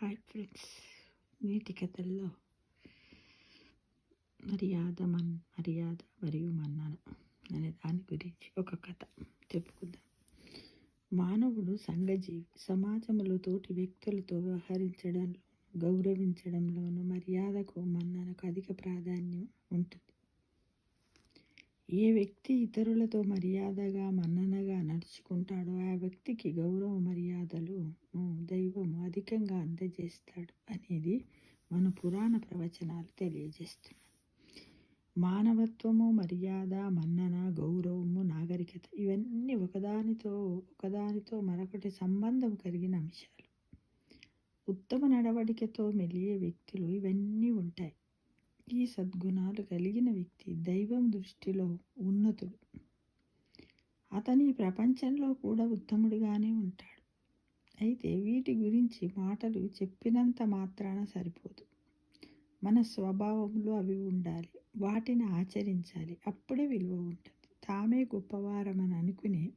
Hi friends, నీటి కథల్లో మర్యాద మరియు మన్నన అనే దాని గురించి ఒక కథ చెప్పుకుందాం. మానవుడు సంఘజీవి. సమాజంలో తోటి వ్యక్తులతో వ్యవహరించడంలో, గౌరవించడంలోనూ మర్యాదకు మన్ననకు అధిక ప్రాధాన్యం ఉంటుంది. ఏ వ్యక్తి ఇతరులతో మర్యాదగా మన్ననగా నడుచుకుంటాడో ఆ వ్యక్తికి గౌరవ మర్యాదలు దైవం అధికంగా అందజేస్తాడు అనేది మన పురాణ ప్రవచనాలు తెలియజేస్తున్నాయి. మానవత్వము, మర్యాద, మన్నన, గౌరవము, నాగరికత ఇవన్నీ ఒకదానితో మరొకటి సంబంధం కలిగిన అంశాలు. ఉత్తమ నడవడికతో మెలిగే వ్యక్తులు ఇవన్నీ ఉంటాయి. ఈ సద్గుణాలు కలిగిన వ్యక్తి దైవం దృష్టిలో ఉన్నతుడు. అతని ప్రపంచంలో కూడా ఉత్తముడిగానే ఉంటాడు. అయితే వీటి గురించి మాటలు చెప్పినంత మాత్రాన సరిపోదు. మన స్వభావంలో అవి ఉండాలి, వాటిని ఆచరించాలి. అప్పుడే విలువ ఉంటుంది. తామే గొప్పవారమని అనుకునే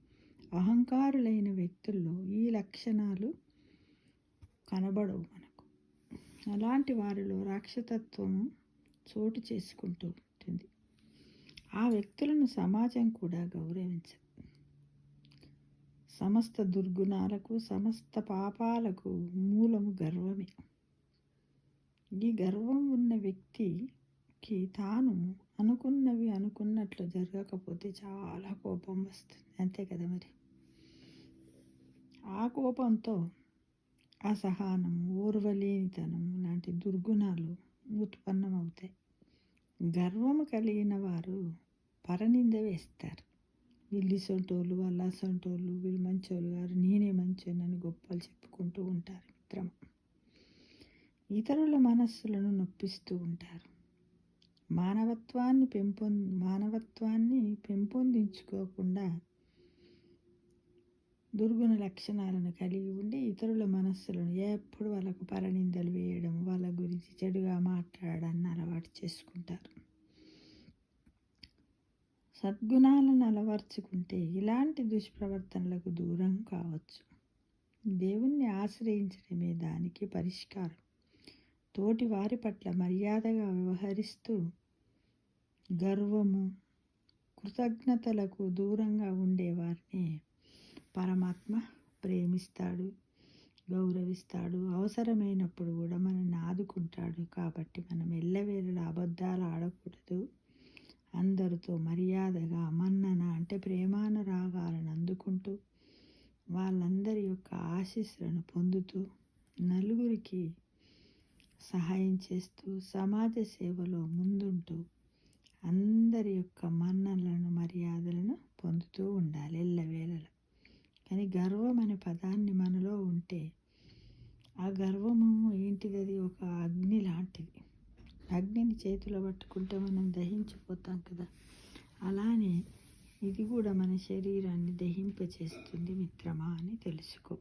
అహంకారులైన వ్యక్తుల్లో ఈ లక్షణాలు కనబడవు మనకు. అలాంటి వారిలో రాక్షసత్వము చోటు చేసుకుంటూ ఉంటుంది. ఆ వ్యక్తులను సమాజం కూడా గౌరవించదు. సమస్త దుర్గుణాలకు, సమస్త పాపాలకు మూలము గర్వమే. ఈ గర్వం ఉన్న వ్యక్తికి తాను అనుకున్నవి అనుకున్నట్లు జరగకపోతే చాలా కోపం వస్తుంది. అంతే కదా మరి. ఆ కోపంతో అసహనం, ఓర్వలేనితనం లాంటి దుర్గుణాలు ఉత్పన్నమవుతాయి. గర్వము కలిగిన వారు పరనింద వేస్తారు. వీళ్ళు సొంటోళ్ళు, వాళ్ళ సొంటోళ్ళు, వీళ్ళు మంచోళ్ళు గారు, నేనే మంచోనని గొప్పలు చెప్పుకుంటూ ఉంటారు. మిత్రమా, ఇతరుల మనస్సులను నొప్పిస్తూ ఉంటారు. మానవత్వాన్ని పెంపొందించుకోకుండా దుర్గుణ లక్షణాలను కలిగి ఉండి ఇతరుల మనస్సులను ఎప్పుడు వాళ్ళకు పరనిందలు వేయడం, వాళ్ళ గురించి చెడుగా మాట్లాడడాన్ని అలవాటు చేసుకుంటారు. సద్గుణాలను అలవర్చుకుంటే ఇలాంటి దుష్ప్రవర్తనలకు దూరం కావచ్చు. దేవుణ్ణి ఆశ్రయించడమే దానికి పరిష్కారం. తోటి వారి పట్ల మర్యాదగా వ్యవహరిస్తూ గర్వము, కృతజ్ఞతలకు దూరంగా ఉండేవారిని పరమాత్మ ప్రేమిస్తాడు, గౌరవిస్తాడు. అవసరమైనప్పుడు కూడా మనల్ని ఆదుకుంటాడు. కాబట్టి మనం ఎల్లవేళలా అబద్ధాలు ఆడకూడదు. అందరితో మర్యాదగా మన్నన అంటే ప్రేమానురాగాలను అందుకుంటూ వాళ్ళందరి యొక్క ఆశీస్సులను పొందుతూ నలుగురికి సహాయం చేస్తూ సమాజ సేవలో ముందుంటూ అందరి యొక్క మన్ననలను, మర్యాదలను పొందుతూ ఉండాలి ఎల్లవేళలా. కానీ గర్వం అనే పదాన్ని మనలో ఉంటే ఆ గర్వము ఏంటిది? అది ఒక అగ్ని లాంటిది. అగ్నిని చేతిలో పట్టుకుంటే మనం దహించిపోతాం కదా. అలానే ఇది కూడా మన శరీరాన్ని దహింపచేస్తుంది మిత్రమా అని తెలుసుకో.